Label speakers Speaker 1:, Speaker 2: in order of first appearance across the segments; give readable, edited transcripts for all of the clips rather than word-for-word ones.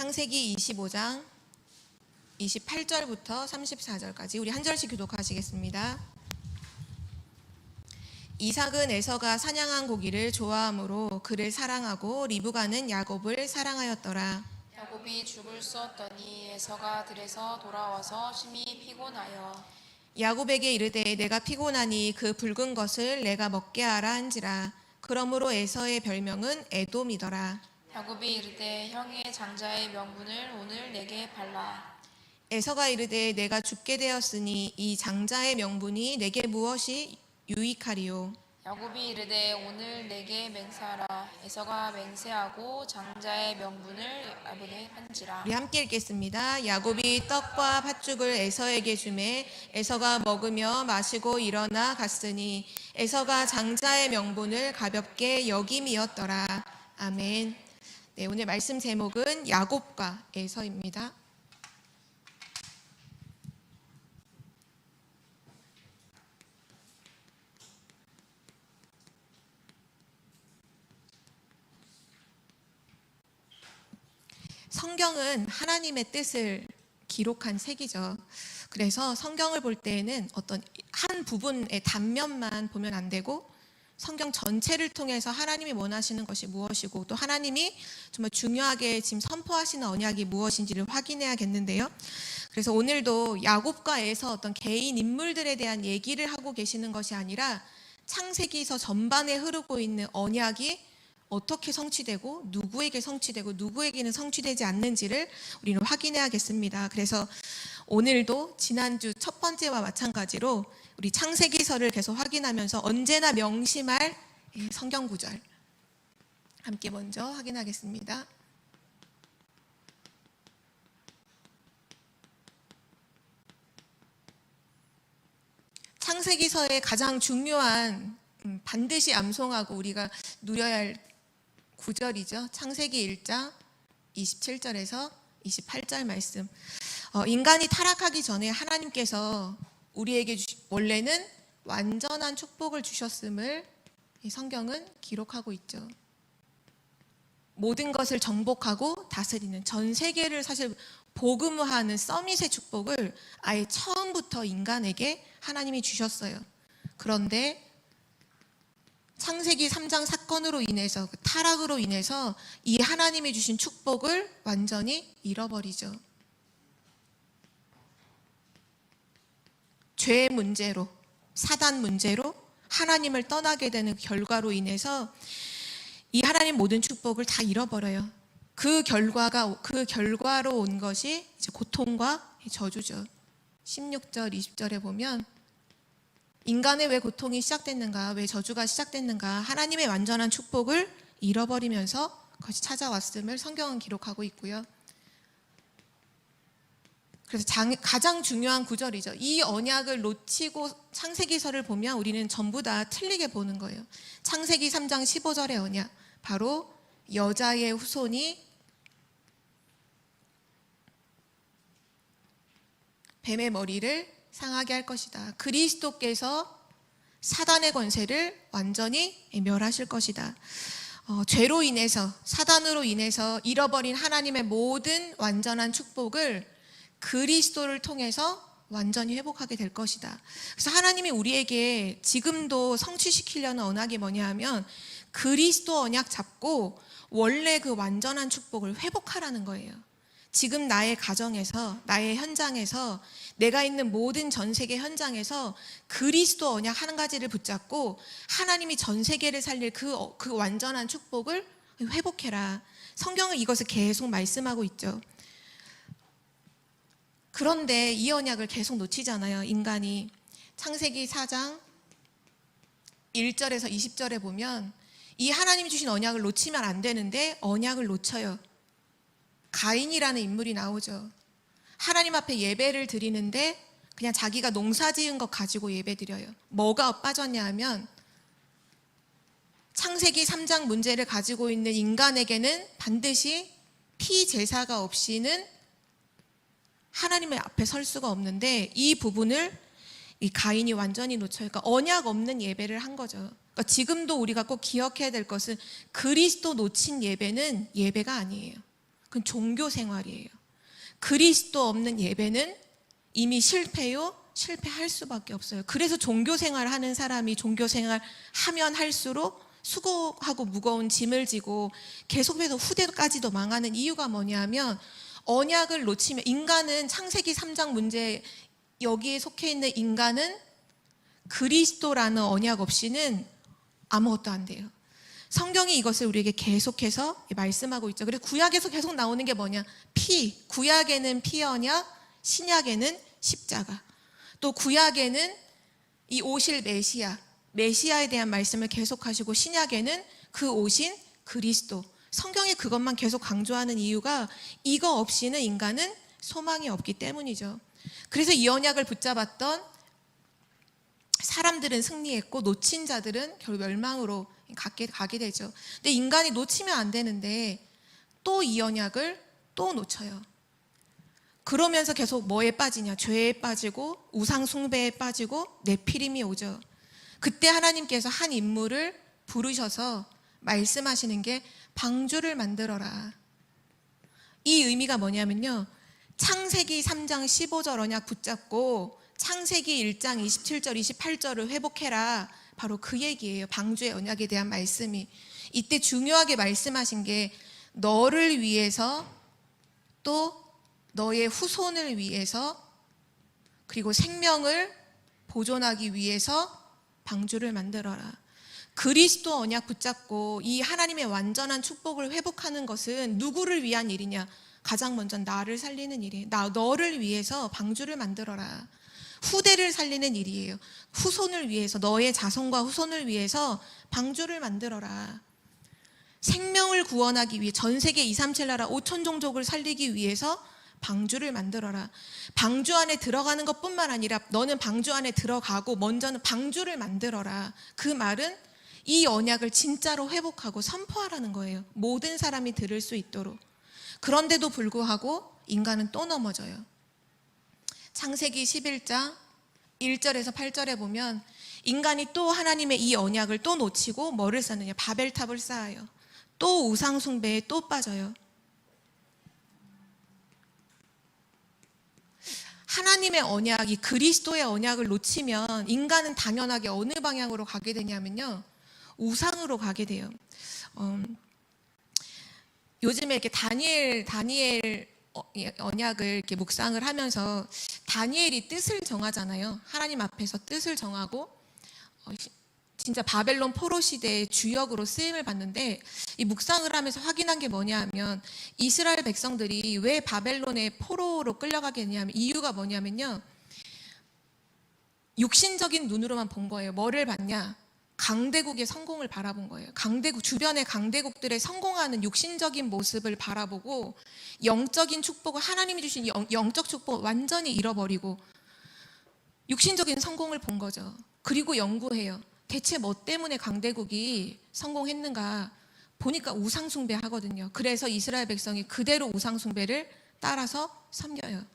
Speaker 1: 창세기 25장 28절부터 34절까지 우리 한 절씩 교독하시겠습니다. 이삭은 에서가 사냥한 고기를 좋아하므로 그를 사랑하고 리브가는 야곱을 사랑하였더라.
Speaker 2: 야곱이 죽을 쏘았더니 에서가 들에서 돌아와서 심히 피곤하여
Speaker 1: 야곱에게 이르되 내가 피곤하니 그 붉은 것을 내가 먹게 하라 한지라. 그러므로 에서의 별명은 에돔이더라.
Speaker 2: 야곱이 이르되 형의 장자의 명분을 오늘 내게 발라.
Speaker 1: 에서가 이르되 내가 죽게 되었으니 이 장자의 명분이 내게 무엇이 유익하리요.
Speaker 2: 야곱이 이르되 오늘 내게 맹세하라. 에서가 맹세하고 장자의 명분을 야곱에게 한지라.
Speaker 1: 우리 함께 읽겠습니다. 야곱이 떡과 팥죽을 에서에게 주매 에서가 먹으며 마시고 일어나 갔으니 에서가 장자의 명분을 가볍게 여김이었더라. 아멘. 네, 오늘 말씀 제목은 야곱과 에서입니다. 성경은 하나님의 뜻을 기록한 책이죠. 그래서 성경을 볼 때에는 어떤 한 부분의 단면만 보면 안 되고 성경 전체를 통해서 하나님이 원하시는 것이 무엇이고 또 하나님이 정말 중요하게 지금 선포하시는 언약이 무엇인지를 확인해야겠는데요. 그래서 오늘도 야곱과 에서 어떤 개인 인물들에 대한 얘기를 하고 계시는 것이 아니라 창세기서 전반에 흐르고 있는 언약이 어떻게 성취되고 누구에게 성취되고 누구에게는 성취되지 않는지를 우리는 확인해야겠습니다. 그래서 오늘도 지난주 첫 번째와 마찬가지로 우리 창세기서를 계속 확인하면서 언제나 명심할 성경 구절 함께 먼저 확인하겠습니다. 창세기서의 가장 중요한 반드시 암송하고 우리가 누려야 할 구절이죠. 창세기 1장 27절에서 28절 말씀. 인간이 타락하기 전에 하나님께서 우리에게 원래는 완전한 축복을 주셨음을 이 성경은 기록하고 있죠. 모든 것을 정복하고 다스리는 전 세계를 사실 복음화하는 서밋의 축복을 아예 처음부터 인간에게 하나님이 주셨어요. 그런데 창세기 3장 사건으로 인해서 그 타락으로 인해서 이 하나님이 주신 축복을 완전히 잃어버리죠. 죄의 문제로, 사단 문제로 하나님을 떠나게 되는 결과로 인해서 이 하나님 모든 축복을 다 잃어버려요. 그 결과로 온 것이 이제 고통과 저주죠. 16절, 20절에 보면 인간의 왜 고통이 시작됐는가, 왜 저주가 시작됐는가, 하나님의 완전한 축복을 잃어버리면서 그것이 찾아왔음을 성경은 기록하고 있고요. 그래서 가장 중요한 구절이죠. 이 언약을 놓치고 창세기서를 보면 우리는 전부 다 틀리게 보는 거예요. 창세기 3장 15절의 언약, 바로 여자의 후손이 뱀의 머리를 상하게 할 것이다. 그리스도께서 사단의 권세를 완전히 멸하실 것이다. 죄로 인해서, 사단으로 인해서 잃어버린 하나님의 모든 완전한 축복을 그리스도를 통해서 완전히 회복하게 될 것이다. 그래서 하나님이 우리에게 지금도 성취시키려는 언약이 뭐냐 하면 그리스도 언약 잡고 원래 그 완전한 축복을 회복하라는 거예요. 지금 나의 가정에서, 나의 현장에서, 내가 있는 모든 전 세계 현장에서 그리스도 언약 한 가지를 붙잡고 하나님이 전 세계를 살릴 그 완전한 축복을 회복해라. 성경은 이것을 계속 말씀하고 있죠. 그런데 이 언약을 계속 놓치잖아요, 인간이. 창세기 4장 1절에서 20절에 보면 이 하나님이 주신 언약을 놓치면 안 되는데 언약을 놓쳐요. 가인이라는 인물이 나오죠. 하나님 앞에 예배를 드리는데 그냥 자기가 농사 지은 것 가지고 예배 드려요. 뭐가 빠졌냐 하면 창세기 3장 문제를 가지고 있는 인간에게는 반드시 피 제사가 없이는 하나님의 앞에 설 수가 없는데 이 부분을 이 가인이 완전히 놓쳐요. 그러니까 언약 없는 예배를 한 거죠. 그러니까 지금도 우리가 꼭 기억해야 될 것은 그리스도 놓친 예배는 예배가 아니에요. 그건 종교 생활이에요. 그리스도 없는 예배는 이미 실패요. 실패할 수밖에 없어요. 그래서 종교 생활 하는 사람이 종교 생활 하면 할수록 수고하고 무거운 짐을 지고 계속해서 후대까지도 망하는 이유가 뭐냐면, 언약을 놓치면, 인간은 창세기 3장 문제, 여기에 속해 있는 인간은 그리스도라는 언약 없이는 아무것도 안 돼요. 성경이 이것을 우리에게 계속해서 말씀하고 있죠. 그래서 구약에서 계속 나오는 게 뭐냐? 피. 구약에는 피 언약, 신약에는 십자가. 또 구약에는 이 오실 메시아에 대한 말씀을 계속하시고, 신약에는 그 오신 그리스도. 성경이 그것만 계속 강조하는 이유가 이거 없이는 인간은 소망이 없기 때문이죠. 그래서 이 언약을 붙잡았던 사람들은 승리했고, 놓친 자들은 결국 멸망으로 가게 되죠. 근데 인간이 놓치면 안 되는데 또 이 언약을 또 놓쳐요. 그러면서 계속 뭐에 빠지냐? 죄에 빠지고 우상 숭배에 빠지고 네피림이 오죠. 그때 하나님께서 한 인물을 부르셔서 말씀하시는 게 방주를 만들어라. 이 의미가 뭐냐면요, 창세기 3장 15절 언약 붙잡고 창세기 1장 27절 28절을 회복해라. 바로 그 얘기예요. 방주의 언약에 대한 말씀이. 이때 중요하게 말씀하신 게 너를 위해서, 또 너의 후손을 위해서, 그리고 생명을 보존하기 위해서 방주를 만들어라. 그리스도 언약 붙잡고 이 하나님의 완전한 축복을 회복하는 것은 누구를 위한 일이냐? 가장 먼저 나를 살리는 일이에요. 너를 위해서 방주를 만들어라. 후대를 살리는 일이에요. 후손을 위해서, 너의 자손과 후손을 위해서 방주를 만들어라. 생명을 구원하기 위해, 전 세계 237 나라 5천 종족을 살리기 위해서 방주를 만들어라. 방주 안에 들어가는 것뿐만 아니라 너는 방주 안에 들어가고 먼저는 방주를 만들어라. 그 말은 이 언약을 진짜로 회복하고 선포하라는 거예요. 모든 사람이 들을 수 있도록. 그런데도 불구하고 인간은 또 넘어져요. 창세기 11장 1절에서 8절에 보면 인간이 또 하나님의 이 언약을 또 놓치고 뭐를 쌓느냐? 바벨탑을 쌓아요. 또 우상 숭배에 또 빠져요. 하나님의 언약, 이 그리스도의 언약을 놓치면 인간은 당연하게 어느 방향으로 가게 되냐면요, 우상으로 가게 돼요. 요즘에 이렇게 다니엘 언약을 이렇게 묵상을 하면서 다니엘이 뜻을 정하잖아요. 하나님 앞에서 뜻을 정하고 진짜 바벨론 포로 시대의 주역으로 쓰임을 받는데, 이 묵상을 하면서 확인한 게 뭐냐 하면, 이스라엘 백성들이 왜 바벨론의 포로로 끌려가게 되냐면, 이유가 뭐냐면요, 육신적인 눈으로만 본 거예요. 뭐를 봤냐? 강대국의 성공을 바라본 거예요. 주변의 강대국들의 성공하는 육신적인 모습을 바라보고 영적인 축복을, 하나님이 주신 영적 축복을 완전히 잃어버리고 육신적인 성공을 본 거죠. 그리고 연구해요. 대체 뭐 때문에 강대국이 성공했는가 보니까 우상 숭배하거든요. 그래서 이스라엘 백성이 그대로 우상 숭배를 따라서 섬겨요.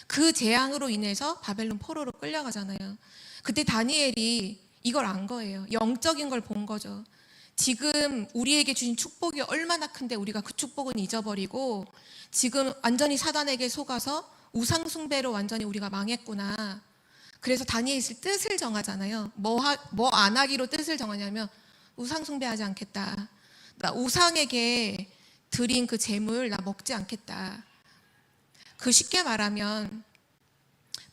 Speaker 1: 그 재앙으로 인해서 바벨론 포로로 끌려가잖아요. 그때 다니엘이 이걸 안 거예요. 영적인 걸 본 거죠. 지금 우리에게 주신 축복이 얼마나 큰데 우리가 그 축복은 잊어버리고 지금 완전히 사단에게 속아서 우상 숭배로 완전히 우리가 망했구나. 그래서 다니엘이 뜻을 정하잖아요. 뭐 안 하기로 뜻을 정하냐면 우상 숭배하지 않겠다. 나 우상에게 드린 그 재물 나 먹지 않겠다. 그 쉽게 말하면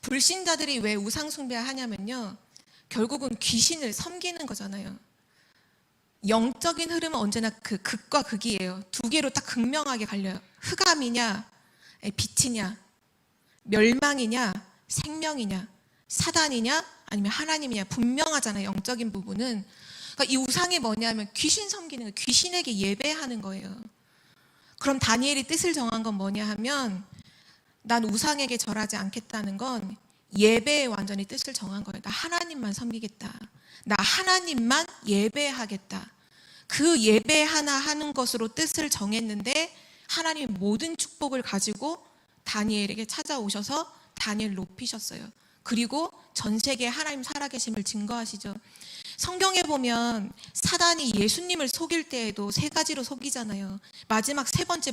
Speaker 1: 불신자들이 왜 우상 숭배하냐면요, 결국은 귀신을 섬기는 거잖아요. 영적인 흐름은 언제나 그 극과 극이에요. 두 개로 딱 극명하게 갈려요. 흑암이냐 빛이냐, 멸망이냐 생명이냐, 사단이냐 아니면 하나님이냐, 분명하잖아요. 영적인 부분은. 그러니까 이 우상이 뭐냐면 귀신 섬기는 거예요. 귀신에게 예배하는 거예요. 그럼 다니엘이 뜻을 정한 건 뭐냐 하면, 난 우상에게 절하지 않겠다는 건 예배에 완전히 뜻을 정한 거예요. 나 하나님만 섬기겠다. 나 하나님만 예배하겠다. 그 예배 하나 하는 것으로 뜻을 정했는데 하나님 모든 축복을 가지고 다니엘에게 찾아오셔서 다니엘 높이셨어요. 그리고 전 세계에 하나님 살아계심을 증거하시죠. 성경에 보면 사단이 예수님을 속일 때에도 세 가지로 속이잖아요. 마지막 세 번째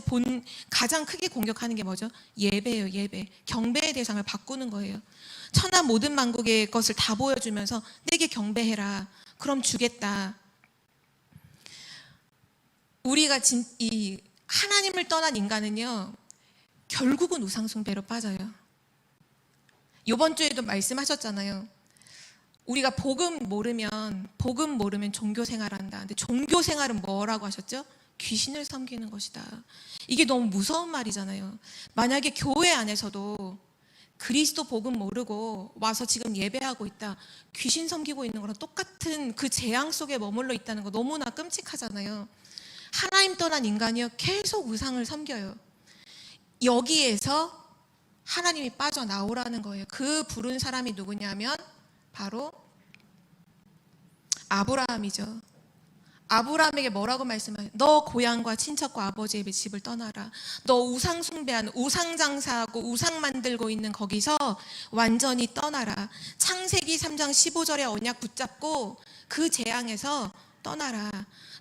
Speaker 1: 가장 크게 공격하는 게 뭐죠? 예배예요. 예배. 경배의 대상을 바꾸는 거예요. 천하 모든 만국의 것을 다 보여주면서 내게 경배해라. 그럼 주겠다. 우리가 이 하나님을 떠난 인간은요, 결국은 우상숭배로 빠져요. 이번 주에도 말씀하셨잖아요. 우리가 복음 모르면 종교 생활한다. 근데 종교 생활은 뭐라고 하셨죠? 귀신을 섬기는 것이다. 이게 너무 무서운 말이잖아요. 만약에 교회 안에서도 그리스도 복음 모르고 와서 지금 예배하고 있다, 귀신 섬기고 있는 거랑 똑같은 그 재앙 속에 머물러 있다는 거 너무나 끔찍하잖아요. 하나님 떠난 인간이요, 계속 우상을 섬겨요. 여기에서 하나님이 빠져나오라는 거예요. 그 부른 사람이 누구냐면 바로 아브라함이죠. 아브라함에게 뭐라고 말씀하세요? 너 고향과 친척과 아버지의 집을 떠나라. 너 우상 숭배하는, 우상 장사하고 우상 만들고 있는 거기서 완전히 떠나라. 창세기 3장 15절의 언약 붙잡고 그 재앙에서 떠나라.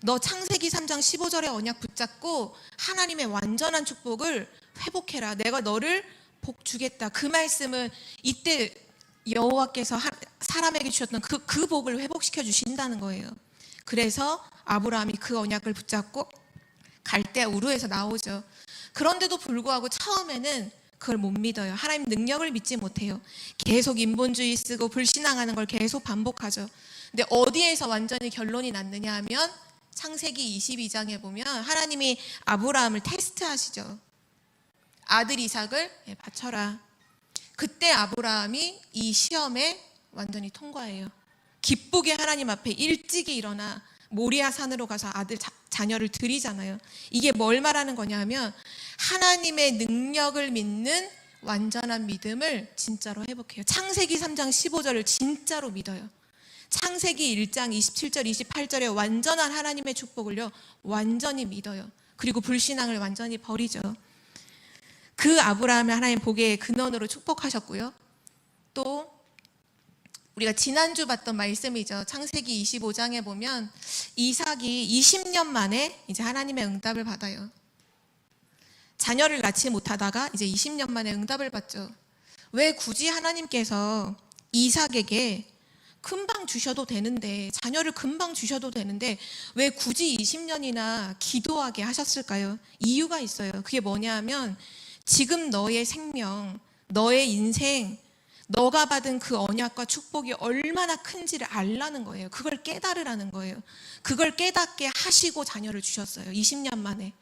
Speaker 1: 너 창세기 3장 15절의 언약 붙잡고 하나님의 완전한 축복을 회복해라. 내가 너를 복 주겠다. 그 말씀은 이때 여호와께서 사람에게 주셨던 그 복을 회복시켜 주신다는 거예요. 그래서 아브라함이 그 언약을 붙잡고 갈대 우르에서 나오죠. 그런데도 불구하고 처음에는 그걸 못 믿어요. 하나님 능력을 믿지 못해요. 계속 인본주의 쓰고 불신앙하는 걸 계속 반복하죠. 근데 어디에서 완전히 결론이 났느냐 하면 창세기 22장에 보면 하나님이 아브라함을 테스트하시죠. 아들 이삭을 바쳐라. 그때 아브라함이 이 시험에 완전히 통과해요. 기쁘게 하나님 앞에 일찍이 일어나 모리아 산으로 가서 자녀를 드리잖아요. 이게 뭘 말하는 거냐면 하나님의 능력을 믿는 완전한 믿음을 진짜로 회복해요. 창세기 3장 15절을 진짜로 믿어요. 창세기 1장 27절 28절의 완전한 하나님의 축복을요, 완전히 믿어요. 그리고 불신앙을 완전히 버리죠. 그 아브라함을 하나님 복의 근원으로 축복하셨고요. 또 우리가 지난주 봤던 말씀이죠. 창세기 25장에 보면 이삭이 20년 만에 이제 하나님의 응답을 받아요. 자녀를 낳지 못하다가 이제 20년 만에 응답을 받죠. 왜 굳이 하나님께서 이삭에게 금방 주셔도 되는데, 자녀를 금방 주셔도 되는데 왜 굳이 20년이나 기도하게 하셨을까요? 이유가 있어요. 그게 뭐냐 하면 지금 너의 생명, 너의 인생, 너가 받은 그 언약과 축복이 얼마나 큰지를 알라는 거예요. 그걸 깨달으라는 거예요. 그걸 깨닫게 하시고 자녀를 주셨어요. 20년 만에.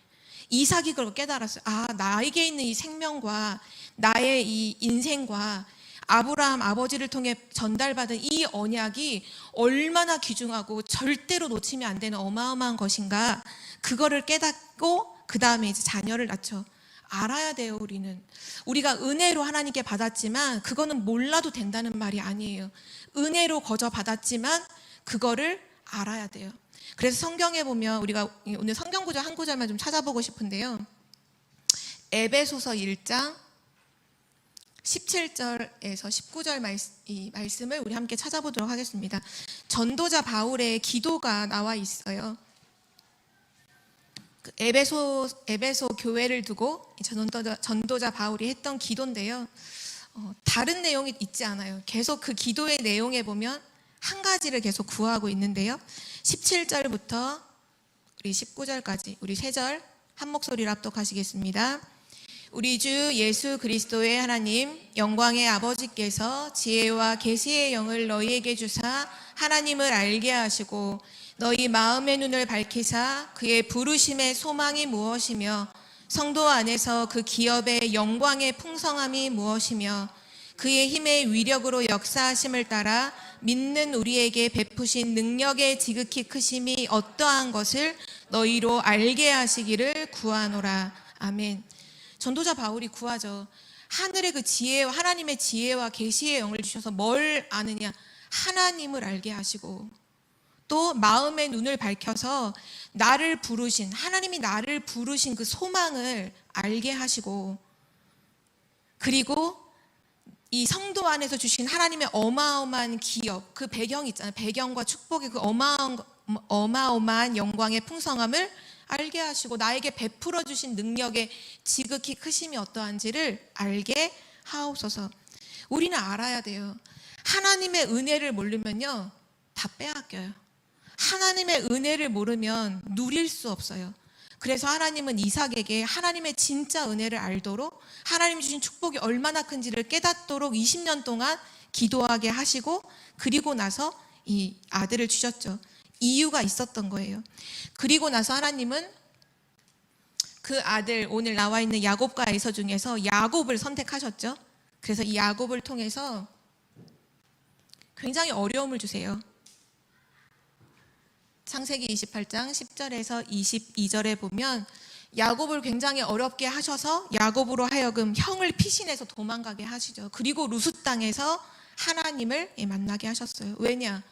Speaker 1: 이삭이 그걸 깨달았어요. 아, 나에게 있는 이 생명과 나의 이 인생과 아브라함 아버지를 통해 전달받은 이 언약이 얼마나 귀중하고 절대로 놓치면 안 되는 어마어마한 것인가. 그거를 깨닫고 그 다음에 이제 자녀를 낳죠. 알아야 돼요. 우리가 은혜로 하나님께 받았지만 그거는 몰라도 된다는 말이 아니에요. 은혜로 거저 받았지만 그거를 알아야 돼요. 그래서 성경에 보면 우리가 오늘 성경 구절 한 구절만 좀 찾아보고 싶은데요. 에베소서 1장 17절에서 19절 이 말씀을 우리 함께 찾아보도록 하겠습니다. 전도자 바울의 기도가 나와 있어요. 에베소 교회를 두고 전도자 바울이 했던 기도인데요. 다른 내용이 있지 않아요. 계속 그 기도의 내용에 보면 한 가지를 계속 구하고 있는데요. 17절부터 우리 19절까지 우리 3절 한 목소리로 합독하시겠습니다. 우리 주 예수 그리스도의 하나님 영광의 아버지께서 지혜와 계시의 영을 너희에게 주사 하나님을 알게 하시고 너희 마음의 눈을 밝히사 그의 부르심의 소망이 무엇이며 성도 안에서 그 기업의 영광의 풍성함이 무엇이며 그의 힘의 위력으로 역사하심을 따라 믿는 우리에게 베푸신 능력의 지극히 크심이 어떠한 것을 너희로 알게 하시기를 구하노라. 아멘. 전도자 바울이 구하죠. 하늘의 그 지혜와 하나님의 지혜와 계시의 영을 주셔서 뭘 아느냐? 하나님을 알게 하시고 또 마음의 눈을 밝혀서 나를 부르신, 하나님이 나를 부르신 그 소망을 알게 하시고, 그리고 이 성도 안에서 주신 하나님의 어마어마한 기업, 그 배경 있잖아요. 배경과 축복의 그 어마어마한 영광의 풍성함을 알게 하시고 나에게 베풀어 주신 능력의 지극히 크심이 어떠한지를 알게 하옵소서. 우리는 알아야 돼요. 하나님의 은혜를 모르면요, 다 빼앗겨요. 하나님의 은혜를 모르면 누릴 수 없어요. 그래서 하나님은 이삭에게 하나님의 진짜 은혜를 알도록, 하나님 주신 축복이 얼마나 큰지를 깨닫도록 20년 동안 기도하게 하시고, 그리고 나서 이 아들을 주셨죠. 이유가 있었던 거예요. 그리고 나서 하나님은 그 아들, 오늘 나와 있는 야곱과 에서 중에서 야곱을 선택하셨죠. 그래서 이 야곱을 통해서 굉장히 어려움을 주세요. 창세기 28장 10절에서 22절에 보면 야곱을 굉장히 어렵게 하셔서 야곱으로 하여금 형을 피신해서 도망가게 하시죠. 그리고 루스 땅에서 하나님을 만나게 하셨어요. 왜냐?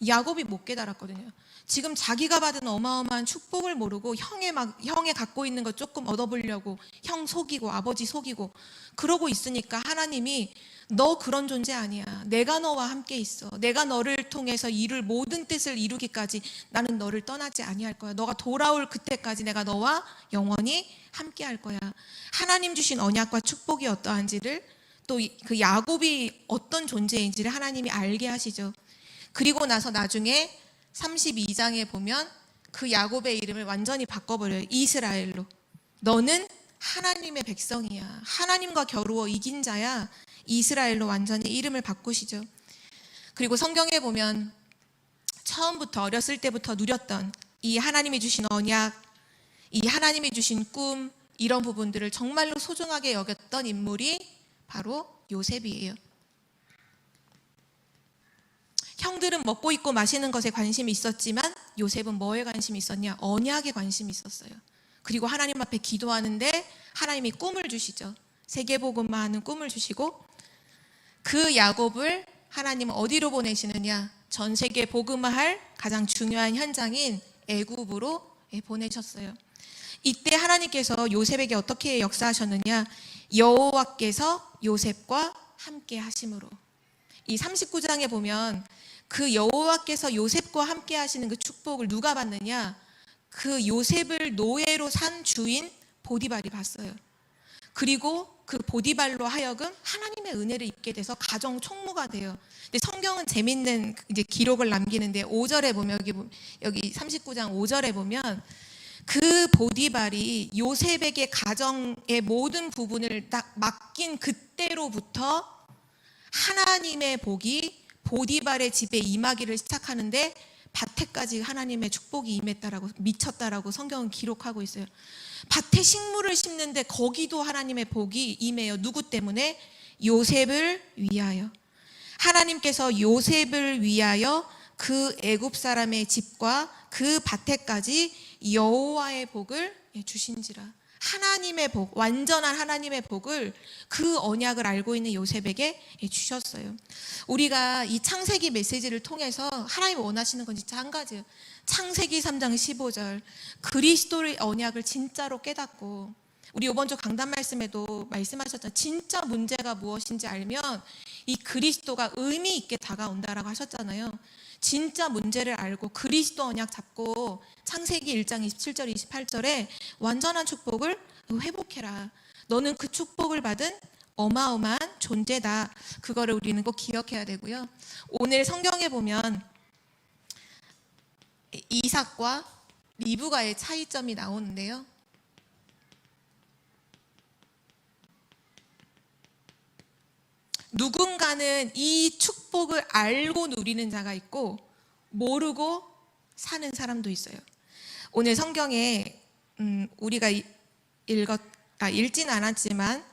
Speaker 1: 야곱이 못 깨달았거든요. 지금 자기가 받은 어마어마한 축복을 모르고 형에 갖고 있는 것 조금 얻어보려고 형 속이고 아버지 속이고 그러고 있으니까 하나님이 너 그런 존재 아니야. 내가 너와 함께 있어. 내가 너를 통해서 이룰 모든 뜻을 이루기까지 나는 너를 떠나지 아니할 거야. 너가 돌아올 그때까지 내가 너와 영원히 함께 할 거야. 하나님 주신 언약과 축복이 어떠한지를, 또 그 야곱이 어떤 존재인지를 하나님이 알게 하시죠. 그리고 나서 나중에 32장에 보면 그 야곱의 이름을 완전히 바꿔버려요. 이스라엘로. 너는 하나님의 백성이야. 하나님과 겨루어 이긴 자야. 이스라엘로 완전히 이름을 바꾸시죠. 그리고 성경에 보면 처음부터 어렸을 때부터 누렸던 이 하나님이 주신 언약, 이 하나님이 주신 꿈, 이런 부분들을 정말로 소중하게 여겼던 인물이 바로 요셉이에요. 형들은 먹고 입고 마시는 것에 관심이 있었지만 요셉은 뭐에 관심이 있었냐? 언약에 관심이 있었어요. 그리고 하나님 앞에 기도하는데 하나님이 꿈을 주시죠. 세계복음화 하는 꿈을 주시고, 그 야곱을 하나님은 어디로 보내시느냐? 전 세계 복음화할 가장 중요한 현장인 애굽으로 보내셨어요. 이때 하나님께서 요셉에게 어떻게 역사하셨느냐? 여호와께서 요셉과 함께 하심으로. 이 39장에 보면 그 여호와께서 요셉과 함께 하시는 그 축복을 누가 받느냐? 그 요셉을 노예로 산 주인 보디발이 봤어요. 그리고 그 보디발로 하여금 하나님의 은혜를 입게 돼서 가정 총무가 돼요. 근데 성경은 재밌는 이제 기록을 남기는데 5절에 보면 여기 39장 5절에 보면 그 보디발이 요셉에게 가정의 모든 부분을 딱 맡긴 그때로부터 하나님의 복이 보디발의 집에 임하기를 시작하는데 밭에까지 하나님의 축복이 임했다라고, 미쳤다라고 성경은 기록하고 있어요. 밭에 식물을 심는데 거기도 하나님의 복이 임해요. 누구 때문에? 요셉을 위하여. 하나님께서 요셉을 위하여 그 애굽 사람의 집과 그 밭에까지 여호와의 복을 주신지라. 하나님의 복, 완전한 하나님의 복을, 그 언약을 알고 있는 요셉에게 주셨어요. 우리가 이 창세기 메시지를 통해서 하나님이 원하시는 건 진짜 한 가지예요. 창세기 3장 15절 그리스도의 언약을 진짜로 깨닫고, 우리 이번 주 강단 말씀에도 말씀하셨잖아요. 진짜 문제가 무엇인지 알면 이 그리스도가 의미 있게 다가온다라고 하셨잖아요. 진짜 문제를 알고 그리스도 언약 잡고 창세기 1장 27절 28절에 완전한 축복을 회복해라. 너는 그 축복을 받은 어마어마한 존재다. 그거를 우리는 꼭 기억해야 되고요. 오늘 성경에 보면 이삭과 리브가의 차이점이 나오는데요. 누군가는 이 축복을 알고 누리는 자가 있고 모르고 사는 사람도 있어요. 오늘 성경에 우리가 읽진 않았지만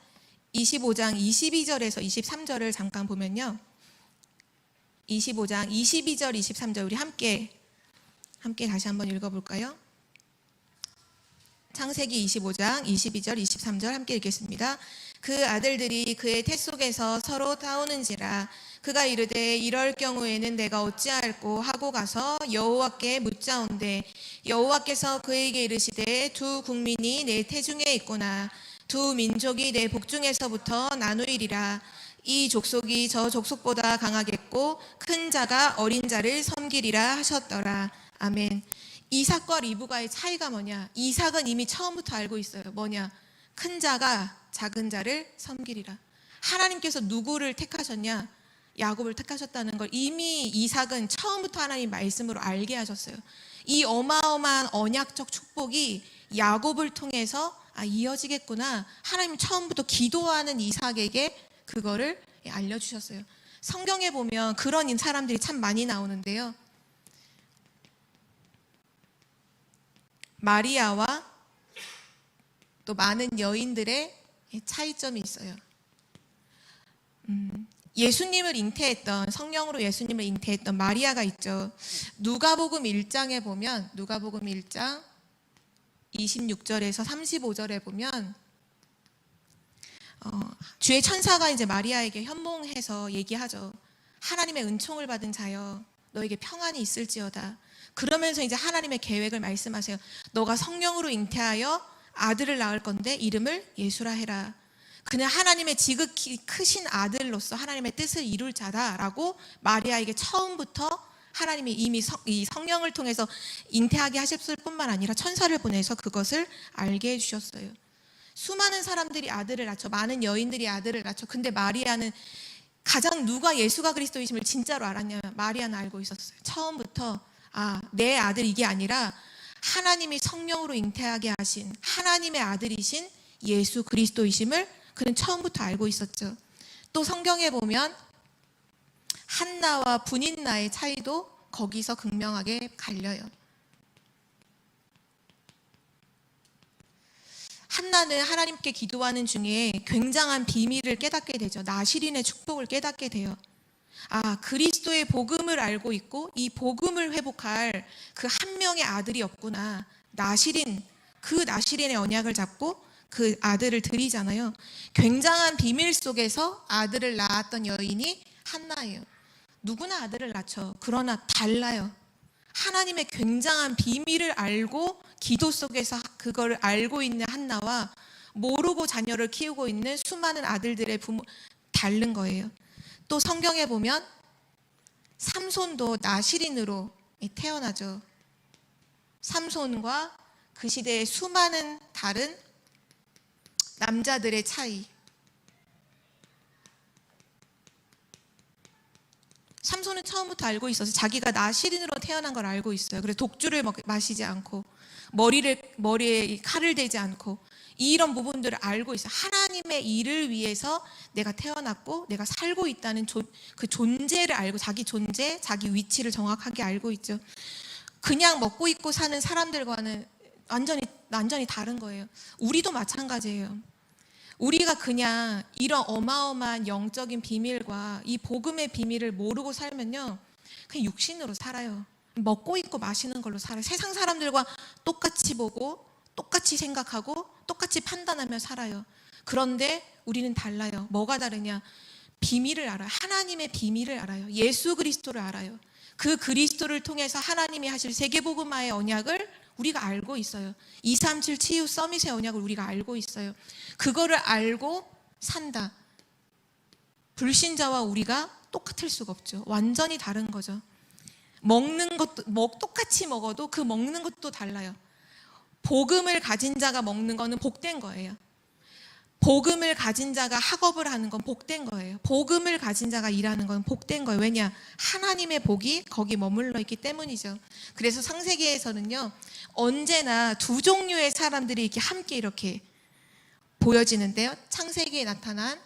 Speaker 1: 25장 22절에서 23절을 잠깐 보면요. 25장 22절 23절 우리 함께 다시 한번 읽어볼까요? 창세기 25장 22절 23절 함께 읽겠습니다. 그 아들들이 그의 태 속에서 서로 싸우는지라. 그가 이르되 이럴 경우에는 내가 어찌할꼬 하고 가서 여호와께 묻자온대. 여호와께서 그에게 이르시되 두 국민이 내 태중에 있구나. 두 민족이 내 복중에서부터 나누이리라. 이 족속이 저 족속보다 강하겠고 큰 자가 어린 자를 섬기리라 하셨더라. 아멘. 이삭과 리브가의 차이가 뭐냐? 이삭은 이미 처음부터 알고 있어요. 뭐냐? 큰 자가 작은 자를 섬기리라. 하나님께서 누구를 택하셨냐? 야곱을 택하셨다는 걸 이미 이삭은 처음부터 하나님 말씀으로 알게 하셨어요. 이 어마어마한 언약적 축복이 야곱을 통해서 이어지겠구나. 하나님 처음부터 기도하는 이삭에게 그거를 알려주셨어요. 성경에 보면 그런 사람들이 참 많이 나오는데요. 마리아와 또 많은 여인들의 차이점이 있어요. 예수님을 잉태했던, 성령으로 예수님을 잉태했던 마리아가 있죠. 누가복음 1장에 보면, 누가복음 1장 26절에서 35절에 보면 주의 천사가 이제 마리아에게 현몽해서 얘기하죠. 하나님의 은총을 받은 자여, 너에게 평안이 있을지어다. 그러면서 이제 하나님의 계획을 말씀하세요. 너가 성령으로 잉태하여 아들을 낳을 건데 이름을 예수라 해라. 그는 하나님의 지극히 크신 아들로서 하나님의 뜻을 이룰 자다라고 마리아에게 처음부터 하나님이 이미 이 성령을 통해서 잉태하게 하셨을 뿐만 아니라 천사를 보내서 그것을 알게 해주셨어요. 수많은 사람들이 아들을 낳죠. 많은 여인들이 아들을 낳죠. 근데 마리아는 가장 누가 예수가 그리스도이심을 진짜로 알았냐면 마리아는 알고 있었어요. 처음부터 내 아들 이게 아니라 하나님이 성령으로 잉태하게 하신 하나님의 아들이신 예수 그리스도이심을 그는 처음부터 알고 있었죠. 또 성경에 보면 한나와 분인나의 차이도 거기서 극명하게 갈려요. 한나는 하나님께 기도하는 중에 굉장한 비밀을 깨닫게 되죠. 나시린의 축복을 깨닫게 돼요. 그리스도의 복음을 알고 있고 이 복음을 회복할 그 한 명의 아들이 없구나. 나시린, 그 나시린의 언약을 잡고 그 아들을 드리잖아요. 굉장한 비밀 속에서 아들을 낳았던 여인이 한나예요. 누구나 아들을 낳죠. 그러나 달라요. 하나님의 굉장한 비밀을 알고 기도 속에서 그걸 알고 있는 한나와 모르고 자녀를 키우고 있는 수많은 아들들의 부모 다른 거예요. 또 성경에 보면 삼손도 나시린으로 태어나죠. 삼손과 그 시대의 수많은 다른 남자들의 차이. 삼손은 처음부터 알고 있어서 자기가 나시린으로 태어난 걸 알고 있어요. 그래서 독주를 마시지 않고 머리에 칼을 대지 않고 이런 부분들을 알고 있어요. 하나님의 일을 위해서 내가 태어났고 내가 살고 있다는 그 존재를 알고 자기 존재, 자기 위치를 정확하게 알고 있죠. 그냥 먹고 입고 사는 사람들과는 완전히 다른 거예요. 우리도 마찬가지예요. 우리가 그냥 이런 어마어마한 영적인 비밀과 이 복음의 비밀을 모르고 살면요, 그냥 육신으로 살아요. 먹고 입고 마시는 걸로 살아요. 세상 사람들과 똑같이 보고 똑같이 생각하고 똑같이 판단하며 살아요. 그런데 우리는 달라요. 뭐가 다르냐? 비밀을 알아요. 하나님의 비밀을 알아요. 예수 그리스도를 알아요. 그 그리스도를 통해서 하나님이 하실 세계복음화의 언약을 우리가 알고 있어요. 237 치유 서밋의 언약을 우리가 알고 있어요. 그거를 알고 산다. 불신자와 우리가 똑같을 수가 없죠. 완전히 다른 거죠. 먹는 것도 똑같이 먹어도 그 먹는 것도 달라요. 복음을 가진 자가 먹는 거는 복된 거예요. 복음을 가진 자가 학업을 하는 건 복된 거예요. 복음을 가진 자가 일하는 건 복된 거예요. 왜냐? 하나님의 복이 거기 머물러 있기 때문이죠. 그래서 창세기에서는요, 언제나 두 종류의 사람들이 이렇게 함께 이렇게 보여지는데요. 창세기에 나타난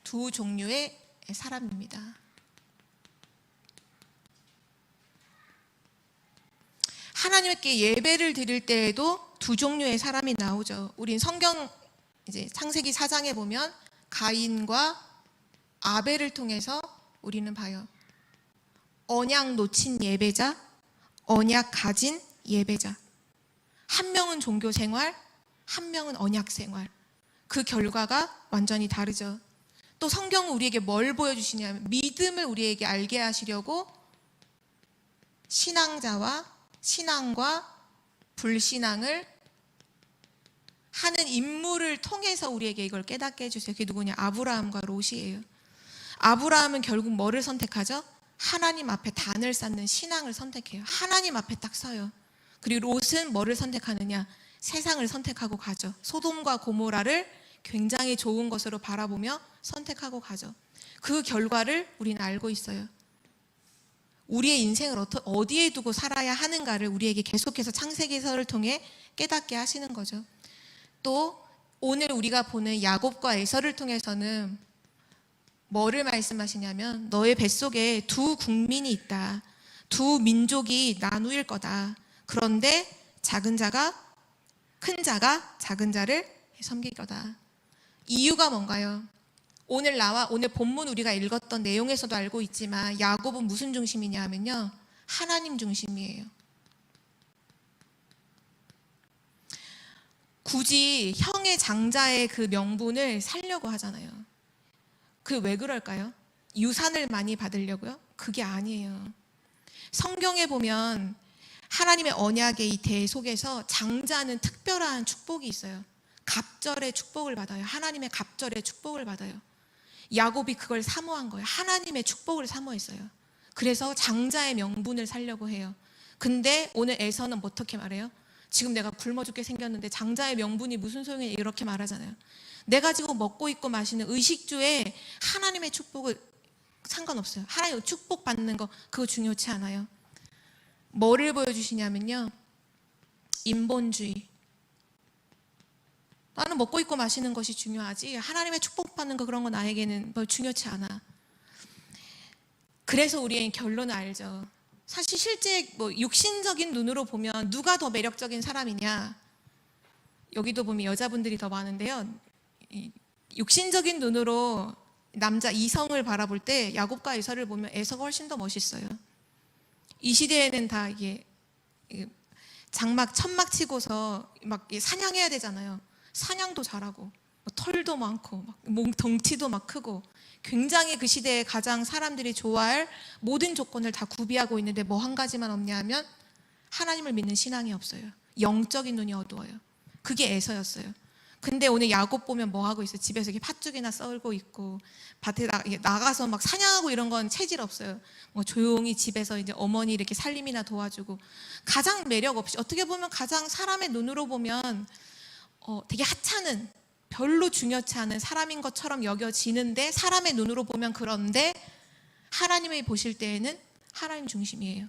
Speaker 1: 두 종류의 사람입니다. 하나님께 예배를 드릴 때에도 두 종류의 사람이 나오죠. 우린 성경 이제 창세기 4장에 보면 가인과 아벨을 통해서 우리는 봐요. 언약 놓친 예배자, 언약 가진 예배자. 한 명은 종교 생활, 한 명은 언약 생활. 그 결과가 완전히 다르죠. 또 성경은 우리에게 뭘 보여주시냐면 믿음을 우리에게 알게 하시려고 신앙과 불신앙을 하는 인물을 통해서 우리에게 이걸 깨닫게 해주세요. 그게 누구냐? 아브라함과 롯이에요. 아브라함은 결국 뭐를 선택하죠? 하나님 앞에 단을 쌓는 신앙을 선택해요. 하나님 앞에 딱 서요. 그리고 롯은 뭐를 선택하느냐? 세상을 선택하고 가죠. 소돔과 고모라를 굉장히 좋은 것으로 바라보며 선택하고 가죠. 그 결과를 우리는 알고 있어요. 우리의 인생을 어디에 두고 살아야 하는가를 우리에게 계속해서 창세기서를 통해 깨닫게 하시는 거죠. 또 오늘 우리가 보는 야곱과 에서를 통해서는 뭐를 말씀하시냐면 너의 뱃속에 두 국민이 있다. 두 민족이 나누일 거다. 그런데 큰 자가 작은 자를 섬길 거다. 이유가 뭔가요? 오늘 본문 우리가 읽었던 내용에서도 알고 있지만 야곱은 무슨 중심이냐 하면요, 하나님 중심이에요. 굳이 형의 장자의 그 명분을 살려고 하잖아요. 그 왜 그럴까요? 유산을 많이 받으려고요? 그게 아니에요. 성경에 보면 하나님의 언약의 이 대 속에서 장자는 특별한 축복이 있어요. 갑절의 축복을 받아요. 하나님의 갑절의 축복을 받아요. 야곱이 그걸 사모한 거예요. 하나님의 축복을 사모했어요. 그래서 장자의 명분을 살려고 해요. 근데 오늘 에서는 어떻게 말해요? 지금 내가 굶어 죽게 생겼는데 장자의 명분이 무슨 소용이냐 이렇게 말하잖아요. 내가 지금 먹고 있고 마시는 의식주에 하나님의 축복을 상관없어요. 하나님 축복 받는 거 그거 중요치 않아요. 뭐를 보여주시냐면요, 인본주의. 나는 먹고 있고 마시는 것이 중요하지 하나님의 축복받는 거 그런 거 나에게는 뭐 중요치 않아. 그래서 우리의 결론을 알죠. 사실 실제 뭐 육신적인 눈으로 보면 누가 더 매력적인 사람이냐, 여기도 보면 여자분들이 더 많은데요, 육신적인 눈으로 남자 이성을 바라볼 때 야곱과 에서를 보면 에서가 훨씬 더 멋있어요. 이 시대에는 다 이게 장막 천막 치고서 막 사냥해야 되잖아요. 사냥도 잘하고 털도 많고 몸 덩치도 막 크고 굉장히 그 시대에 가장 사람들이 좋아할 모든 조건을 다 구비하고 있는데 뭐 한 가지만 없냐 하면 하나님을 믿는 신앙이 없어요. 영적인 눈이 어두워요. 그게 에서였어요. 근데 오늘 야곱 보면 뭐 하고 있어요? 집에서 이렇게 팥죽이나 썰고 있고 밭에 나가서 막 사냥하고 이런 건 체질 없어요. 뭐 조용히 집에서 이제 어머니 이렇게 살림이나 도와주고, 가장 매력 없이, 어떻게 보면 가장 사람의 눈으로 보면 되게 하찮은, 별로 중요치 않은 사람인 것처럼 여겨지는데 사람의 눈으로 보면 그런데 하나님이 보실 때에는 하나님 중심이에요.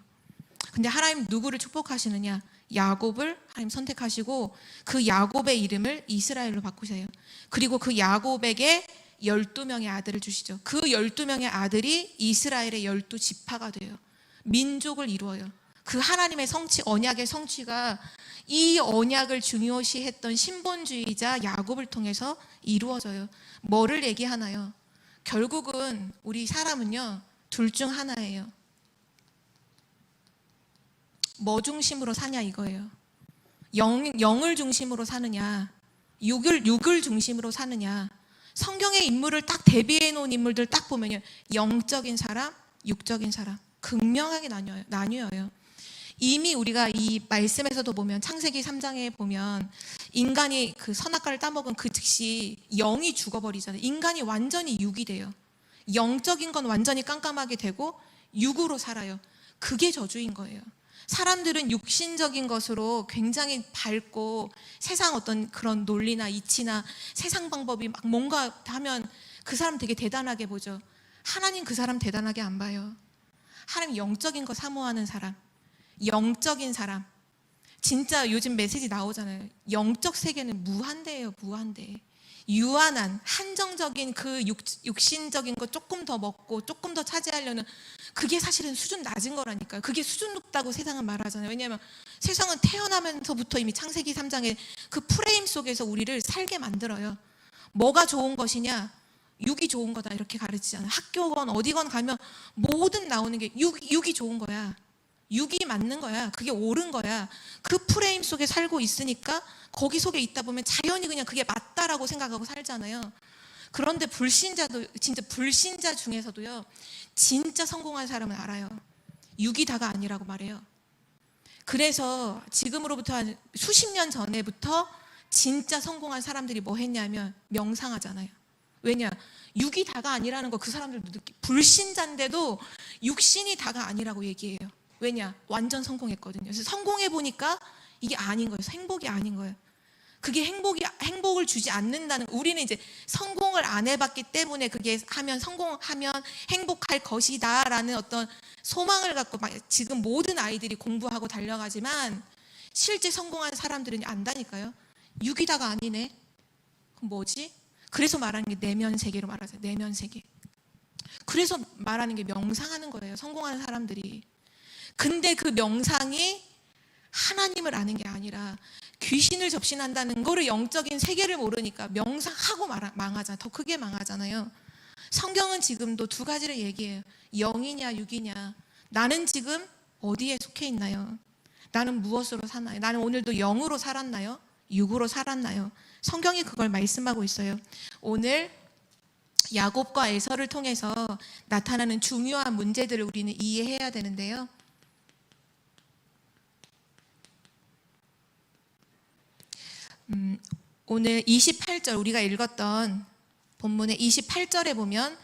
Speaker 1: 근데 하나님 누구를 축복하시느냐? 야곱을 하나님 선택하시고 그 야곱의 이름을 이스라엘로 바꾸세요. 그리고 그 야곱에게 12명의 아들을 주시죠. 그 12명의 아들이 이스라엘의 12지파가 돼요. 민족을 이루어요. 그 하나님의 성취, 언약의 성취가 이 언약을 중요시했던 신본주의자 야곱을 통해서 이루어져요. 뭐를 얘기하나요? 결국은 우리 사람은요, 둘 중 하나예요. 뭐 중심으로 사냐 이거예요. 영을 중심으로 사느냐, 육을 중심으로 사느냐. 성경의 인물을 딱 대비해 놓은 인물들 딱 보면요, 영적인 사람, 육적인 사람 극명하게 나뉘어요. 이미 우리가 이 말씀에서도 보면 창세기 3장에 보면 인간이 그 선악과를 따먹은 그 즉시 영이 죽어버리잖아요. 인간이 완전히 육이 돼요. 영적인 건 완전히 깜깜하게 되고 육으로 살아요. 그게 저주인 거예요. 사람들은 육신적인 것으로 굉장히 밝고 세상 어떤 그런 논리나 이치나 세상 방법이 막 뭔가 하면 그 사람 되게 대단하게 보죠. 하나님 그 사람 대단하게 안 봐요. 하나님 영적인 거 사모하는 사람, 영적인 사람. 진짜 요즘 메시지 나오잖아요. 영적 세계는 무한대예요. 무한대. 유한한 한정적인 그 육신적인 거 조금 더 먹고 조금 더 차지하려는, 그게 사실은 수준 낮은 거라니까요. 그게 수준 높다고 세상은 말하잖아요. 왜냐하면 세상은 태어나면서부터 이미 창세기 3장에 그 프레임 속에서 우리를 살게 만들어요. 뭐가 좋은 것이냐, 육이 좋은 거다 이렇게 가르치잖아요. 학교건 어디건 가면 뭐든 나오는 게 육이 좋은 거야. 육이 맞는 거야. 그게 옳은 거야. 그 프레임 속에 살고 있으니까 거기 속에 있다 보면 자연히 그냥 그게 맞다라고 생각하고 살잖아요. 그런데 진짜 불신자 중에서도요, 진짜 성공한 사람은 알아요. 육이 다가 아니라고 말해요. 그래서 지금으로부터 한 수십 년 전에부터 진짜 성공한 사람들이 뭐 했냐면 명상하잖아요. 왜냐? 육이 다가 아니라는 거 그 사람들도 불신자인데도 육신이 다가 아니라고 얘기해요. 왜냐? 완전 성공했거든요. 그래서 성공해 보니까 이게 아닌 거예요. 행복이 아닌 거예요. 그게 행복을 주지 않는다는, 우리는 이제 성공을 안 해봤기 때문에 그게 성공하면 행복할 것이다라는 어떤 소망을 갖고 지금 모든 아이들이 공부하고 달려가지만 실제 성공한 사람들은 안다니까요. 육이다가 아니네. 그럼 뭐지? 그래서 말하는 게 내면 세계로 말하잖아요. 내면 세계. 그래서 말하는 게 명상하는 거예요. 성공하는 사람들이. 근데 그 명상이 하나님을 아는 게 아니라 귀신을 접신한다는 거를, 영적인 세계를 모르니까 명상하고 망하잖아요. 더 크게 망하잖아요. 성경은 지금도 두 가지를 얘기해요. 영이냐 육이냐. 나는 지금 어디에 속해 있나요? 나는 무엇으로 사나요? 나는 오늘도 영으로 살았나요? 육으로 살았나요? 성경이 그걸 말씀하고 있어요. 오늘 야곱과 에서를 통해서 나타나는 중요한 문제들을 우리는 이해해야 되는데요. 오늘 28절 우리가 읽었던 본문의 28절에 보면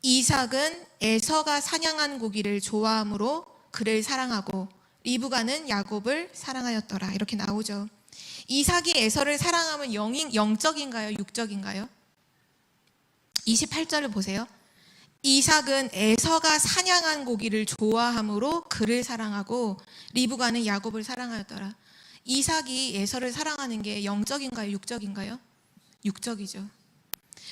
Speaker 1: 이삭은 에서가 사냥한 고기를 좋아함으로 그를 사랑하고 리브가는 야곱을 사랑하였더라, 이렇게 나오죠. 이삭이 에서를 사랑하면 영적인가요? 육적인가요? 28절을 보세요. 이삭은 에서가 사냥한 고기를 좋아함으로 그를 사랑하고 리브가는 야곱을 사랑하였더라. 이삭이 에서를 사랑하는 게 영적인가요? 육적인가요? 육적이죠.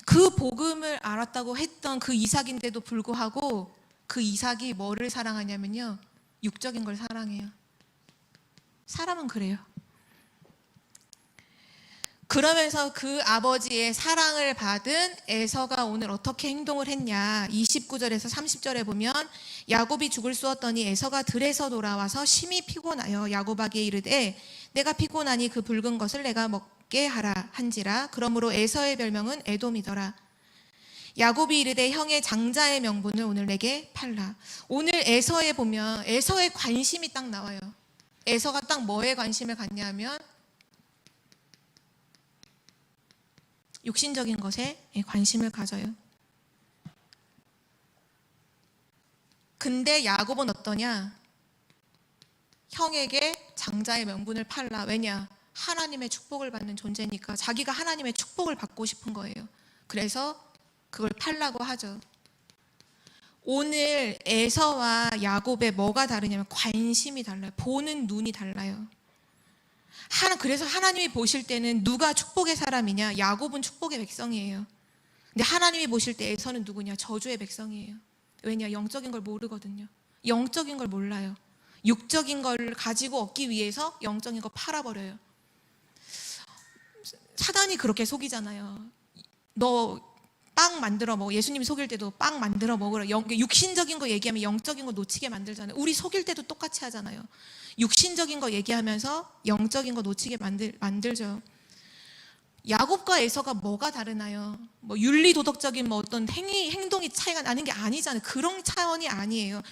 Speaker 1: 그 복음을 알았다고 했던 그 이삭인데도 불구하고 그 이삭이 뭐를 사랑하냐면요, 육적인 걸 사랑해요. 사람은 그래요. 그러면서 그 아버지의 사랑을 받은 에서가 오늘 어떻게 행동을 했냐, 29절에서 30절에 보면 야곱이 죽을 쏘았더니 에서가 들에서 돌아와서 심히 피곤하여 야곱에게 이르되 내가 피곤하니 그 붉은 것을 내가 먹게 하라 한지라. 그러므로 에서의 별명은 에돔이더라. 야곱이 이르되 형의 장자의 명분을 오늘 내게 팔라. 오늘 에서에 보면 에서의 관심이 딱 나와요. 에서가 딱 뭐에 관심을 갖냐면 육신적인 것에 관심을 가져요. 근데 야곱은 어떠냐? 형에게 장자의 명분을 팔라. 왜냐? 하나님의 축복을 받는 존재니까 자기가 하나님의 축복을 받고 싶은 거예요. 그래서 그걸 팔라고 하죠. 오늘 에서와 야곱의 뭐가 다르냐면 관심이 달라요. 보는 눈이 달라요. 그래서 하나님이 보실 때는 누가 축복의 사람이냐? 야곱은 축복의 백성이에요. 근데 하나님이 보실 때 에서는 누구냐? 저주의 백성이에요. 왜냐? 영적인 걸 모르거든요. 영적인 걸 몰라요. 육적인 걸 가지고 얻기 위해서 영적인 거 팔아버려요. 사단이 그렇게 속이잖아요. 너 빵 만들어 먹어. 예수님이 속일 때도 빵 만들어 먹으라. 육신적인 거 얘기하면 영적인 거 놓치게 만들잖아요. 우리 속일 때도 똑같이 하잖아요. 육신적인 거 얘기하면서 영적인 거 놓치게 만들죠. 야곱과 에서가 뭐가 다르나요? 뭐 윤리 도덕적인 어떤 행동이 차이가 나는 게 아니잖아요. 그런 차원이 아니에요.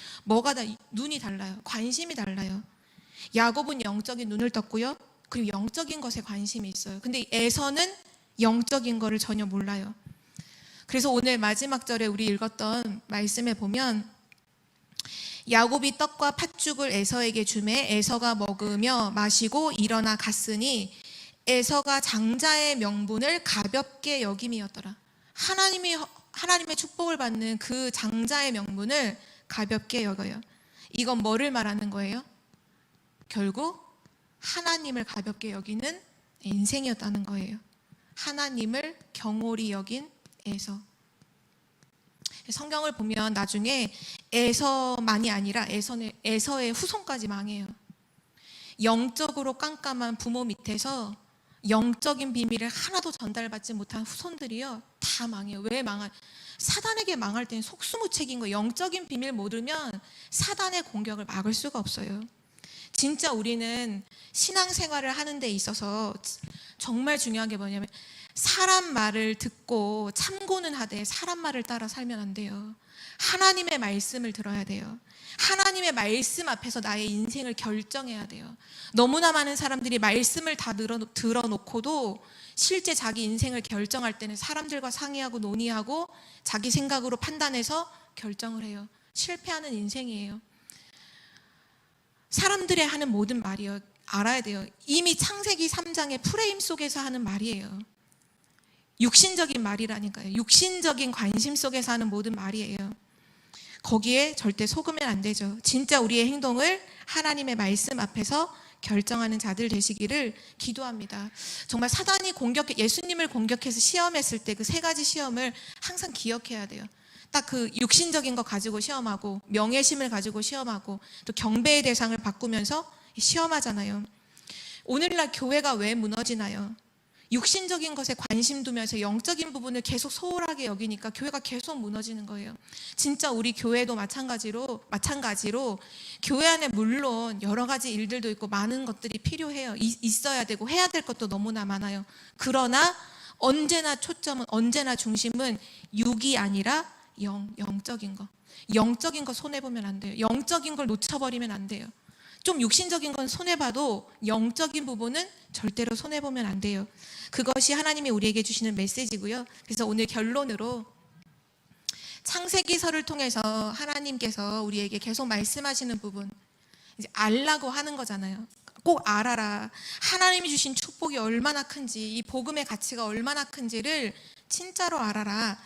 Speaker 1: 눈이 달라요. 관심이 달라요. 야곱은 영적인 눈을 떴고요. 그리고 영적인 것에 관심이 있어요. 근데 에서는 영적인 거를 전혀 몰라요. 그래서 오늘 마지막 절에 우리 읽었던 말씀에 보면 야곱이 떡과 팥죽을 에서에게 주매 에서가 먹으며 마시고 일어나 갔으니 에서가 장자의 명분을 가볍게 여김이었더라. 하나님의 축복을 받는 그 장자의 명분을 가볍게 여겨요. 이건 뭐를 말하는 거예요? 결국 하나님을 가볍게 여기는 인생이었다는 거예요. 하나님을 경홀히 여긴 에서. 성경을 보면 나중에 에서만이 아니라 에서의 후손까지 망해요. 영적으로 깜깜한 부모 밑에서 영적인 비밀을 하나도 전달받지 못한 후손들이요, 다 망해요. 왜 망할? 사단에게 망할 때는 속수무책인 거예요. 영적인 비밀 모르면 사단의 공격을 막을 수가 없어요. 진짜 우리는 신앙생활을 하는 데 있어서 정말 중요한 게 뭐냐면 사람 말을 듣고 참고는 하되 사람 말을 따라 살면 안 돼요. 하나님의 말씀을 들어야 돼요. 하나님의 말씀 앞에서 나의 인생을 결정해야 돼요. 너무나 많은 사람들이 말씀을 다 들어놓고도 실제 자기 인생을 결정할 때는 사람들과 상의하고 논의하고 자기 생각으로 판단해서 결정을 해요. 실패하는 인생이에요. 사람들의 하는 모든 말이요, 알아야 돼요. 이미 창세기 3장의 프레임 속에서 하는 말이에요. 육신적인 말이라니까요. 육신적인 관심 속에서 하는 모든 말이에요. 거기에 절대 속으면 안 되죠. 진짜 우리의 행동을 하나님의 말씀 앞에서 결정하는 자들 되시기를 기도합니다. 정말 사단이 예수님을 공격해서 시험했을 때 그 세 가지 시험을 항상 기억해야 돼요. 딱 그 육신적인 거 가지고 시험하고 명예심을 가지고 시험하고 또 경배의 대상을 바꾸면서 시험하잖아요. 오늘날 교회가 왜 무너지나요? 육신적인 것에 관심 두면서 영적인 부분을 계속 소홀하게 여기니까 교회가 계속 무너지는 거예요. 진짜 우리 교회도 마찬가지로 교회 안에 물론 여러 가지 일들도 있고 많은 것들이 필요해요. 있어야 되고 해야 될 것도 너무나 많아요. 그러나 언제나 초점은, 언제나 중심은 육이 아니라 영적인 거. 영적인 거 손해보면 안 돼요. 영적인 걸 놓쳐버리면 안 돼요. 좀 육신적인 건 손해봐도 영적인 부분은 절대로 손해보면 안 돼요. 그것이 하나님이 우리에게 주시는 메시지고요. 그래서 오늘 결론으로 창세기서를 통해서 하나님께서 우리에게 계속 말씀하시는 부분, 이제 알라고 하는 거잖아요. 꼭 알아라. 하나님이 주신 축복이 얼마나 큰지, 이 복음의 가치가 얼마나 큰지를 진짜로 알아라.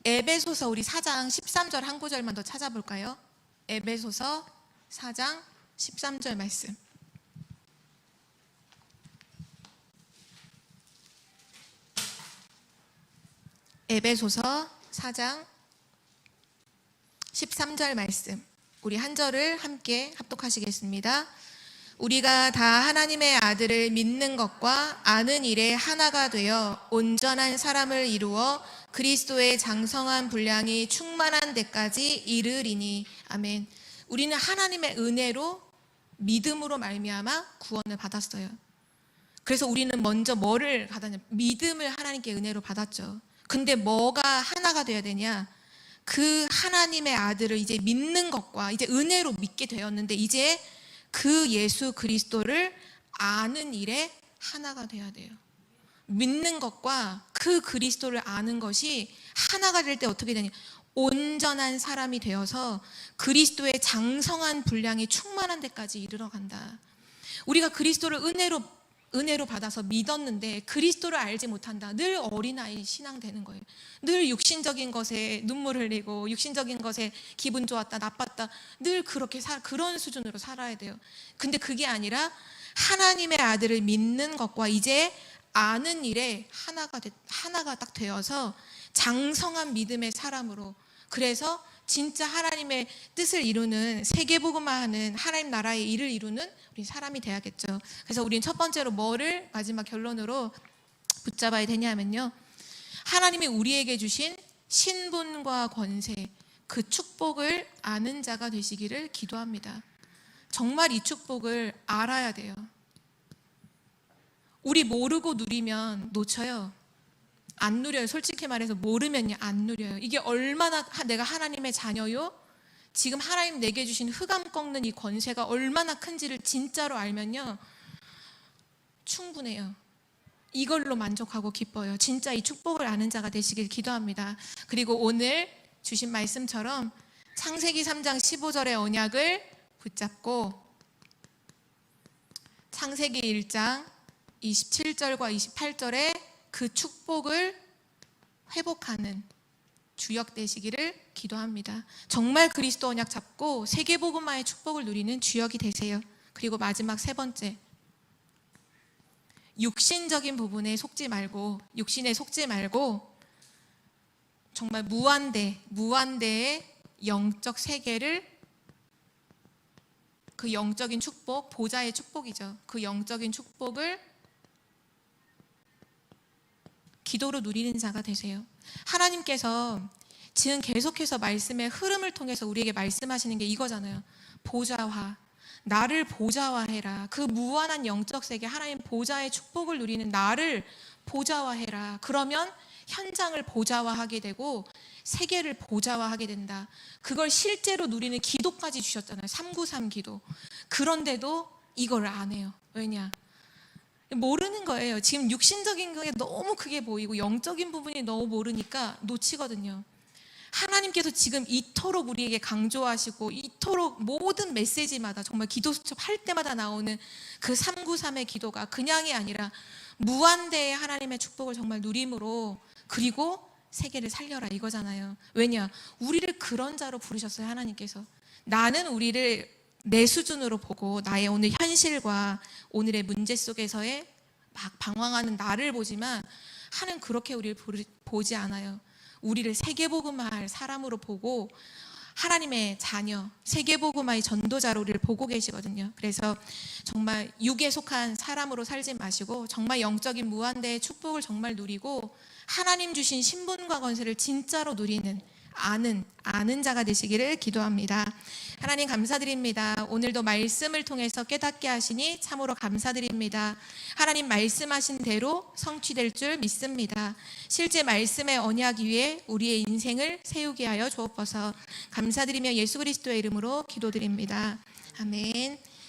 Speaker 1: 에베소서 우리 4장 13절 한 구절만 더 찾아볼까요? 에베소서 4장 13절 말씀. 에베소서 4장 13절 말씀. 우리 한 절을 함께 합독하시겠습니다. 우리가 다 하나님의 아들을 믿는 것과 아는 일에 하나가 되어 온전한 사람을 이루어 그리스도의 장성한 분량이 충만한 데까지 이르리니. 아멘. 우리는 하나님의 은혜로 믿음으로 말미암아 구원을 받았어요. 그래서 우리는 먼저 뭐를 받았냐? 믿음을 하나님께 은혜로 받았죠. 근데 뭐가 하나가 돼야 되냐? 그 하나님의 아들을 이제 믿는 것과 이제 은혜로 믿게 되었는데 이제 그 예수 그리스도를 아는 일에 하나가 돼야 돼요. 믿는 것과 그 그리스도를 아는 것이 하나가 될 때 어떻게 되냐? 온전한 사람이 되어서 그리스도의 장성한 분량이 충만한 데까지 이르러 간다. 우리가 그리스도를 은혜로 받아서 믿었는데 그리스도를 알지 못한다. 늘 어린아이 신앙 되는 거예요. 늘 육신적인 것에 눈물 흘리고 육신적인 것에 기분 좋았다 나빴다 늘 그렇게 그런 수준으로 살아야 돼요. 근데 그게 아니라 하나님의 아들을 믿는 것과 이제 아는 일에 하나가 딱 되어서 장성한 믿음의 사람으로, 그래서 진짜 하나님의 뜻을 이루는, 세계복음화하는 하나님 나라의 일을 이루는 우리 사람이 돼야겠죠. 그래서 우리는 첫 번째로 뭐를 마지막 결론으로 붙잡아야 되냐면요, 하나님이 우리에게 주신 신분과 권세, 그 축복을 아는 자가 되시기를 기도합니다. 정말 이 축복을 알아야 돼요. 우리 모르고 누리면 놓쳐요. 안 누려요. 솔직히 말해서 모르면요 안 누려요. 이게 얼마나 내가 하나님의 자녀요? 지금 하나님 내게 주신 흑암 꺾는 이 권세가 얼마나 큰지를 진짜로 알면요 충분해요. 이걸로 만족하고 기뻐요. 진짜 이 축복을 아는 자가 되시길 기도합니다. 그리고 오늘 주신 말씀처럼 창세기 3장 15절의 언약을 붙잡고 창세기 1장 27절과 28절에 그 축복을 회복하는 주역 되시기를 기도합니다. 정말 그리스도 언약 잡고 세계복음화의 축복을 누리는 주역이 되세요. 그리고 마지막 세 번째, 육신적인 부분에 속지 말고, 육신에 속지 말고 정말 무한대의 영적 세계를, 그 영적인 축복, 보좌의 축복이죠. 그 영적인 축복을 기도로 누리는 자가 되세요. 하나님께서 지금 계속해서 말씀의 흐름을 통해서 우리에게 말씀하시는 게 이거잖아요. 보좌화, 나를 보좌화해라. 그 무한한 영적 세계 하나님 보좌의 축복을 누리는 나를 보좌화해라. 그러면 현장을 보좌화하게 되고 세계를 보좌화하게 된다. 그걸 실제로 누리는 기도까지 주셨잖아요. 393 기도. 그런데도 이걸 안 해요. 왜냐? 모르는 거예요. 지금 육신적인 게 너무 크게 보이고 영적인 부분이 너무 모르니까 놓치거든요. 하나님께서 지금 이토록 우리에게 강조하시고 이토록 모든 메시지마다 정말 기도 수첩할 때마다 나오는 그 393의 기도가 그냥이 아니라 무한대의 하나님의 축복을 정말 누림으로, 그리고 세계를 살려라 이거잖아요. 왜냐? 우리를 그런 자로 부르셨어요. 하나님께서. 나는 우리를 내 수준으로 보고 나의 오늘 현실과 오늘의 문제 속에서의 막 방황하는 나를 보지만 하나는 그렇게 우리를 보지 않아요. 우리를 세계복음화할 사람으로 보고 하나님의 자녀, 세계복음화의 전도자로 우리를 보고 계시거든요. 그래서 정말 육에 속한 사람으로 살지 마시고 정말 영적인 무한대의 축복을 정말 누리고 하나님 주신 신분과 권세를 진짜로 누리는 아는 자가 되시기를 기도합니다. 하나님 감사드립니다. 오늘도 말씀을 통해서 깨닫게 하시니 참으로 감사드립니다. 하나님 말씀하신 대로 성취될 줄 믿습니다. 실제 말씀의 언약 위에 우리의 인생을 세우게 하여 주옵소서. 감사드리며 예수 그리스도의 이름으로 기도드립니다. 아멘.